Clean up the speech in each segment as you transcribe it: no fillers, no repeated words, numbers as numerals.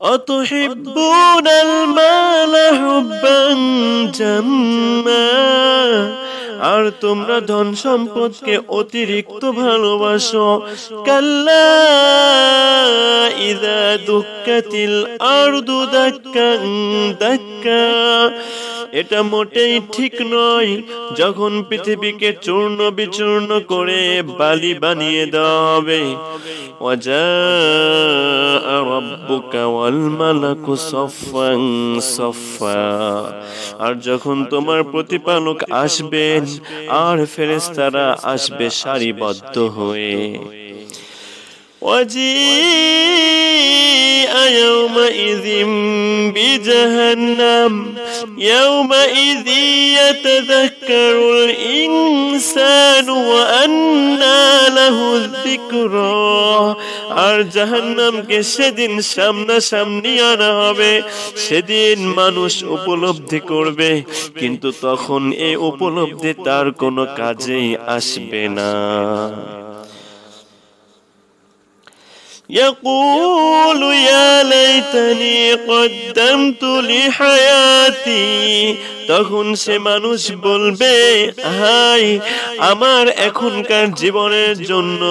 আতুহিব্বুনাল মালা হুব্বান জাম্মা, আর তোমরা ধন সম্পদকে অতিরিক্ত ভালোবাসো। কাল্লা ইযা দুক্কাতিল আরদু দাক্কান দাক্কা, এটা মোটেই ঠিক নয় যখন পৃথিবীকে চূর্ণ বিচূর্ণ করে বালি বানিয়ে দেওয়া হবে। ওয়াজাআ রাব্বুকা ওয়াল মালাকু সাফফান সাফফা, আর যখন তোমার প্রতিপালক আসবেন আর ফেরেশতারা আসবে সারিবদ্ধ হয়ে। وجيء يومئذ بجهنم يومئذ يتذكر الإنسان وأنى له الذكرى, আর জাহান্নামকে সেদিন সামনাসামনি আনা হবে। সেদিন মানুষ উপলব্ধি করবে, কিন্তু তখন এই উপলব্ধি তার কোনো কাজেই আসবে না। يقول يا ليتني قدمت لحياتي, তখন সে মানুষ বলবে, হায় আমার এখনকার জীবনের জন্য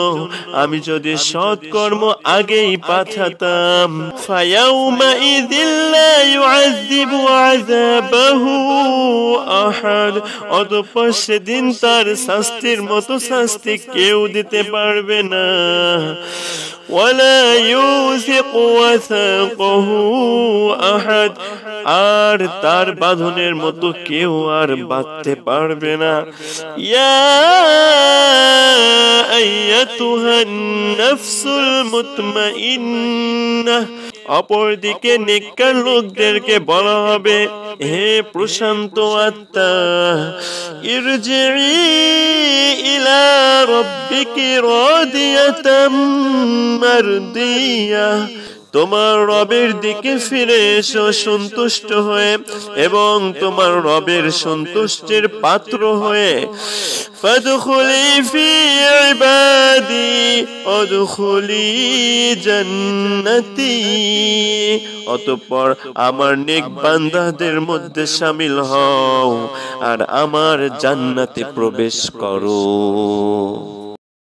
আমি যদি সৎকর্ম আগেই পাঠাতাম। ফায়াউমাইযিল লা ইউআযযিবু আযাবাহু আহাদ, অতঃপর সেদিন তার শাস্তির মতো শাস্তি কেউ দিতে পারবে না। ওয়ালা ইউসিকু ওয়াসাকাহু আহাদ, আর তার বাঁধনের মতো কেউ আর বাঁধতে পারবে না। ইয়া আইয়াতুহান নাফসুল মুতমাইন্নাহ, অপরদিকে নেককার লোকদেরকে বলা হবে, হে প্রশান্ত আত্মা, ইরজিই ইলা রাব্বিকি রাদিয়াতাম মারদিয়া, তোমার রবের দিকে ফিরে এসো সন্তুষ্ট হয়ে এবং তোমার রবের সন্তুষ্টির পাত্র হয়ে। ফাদখুলি ফি ইবাদি ওয়াদখুলি জান্নাতি, অতঃপর আমার নেক বান্দাদের মধ্যে শামিল হও আর আমার জান্নাতে প্রবেশ করো।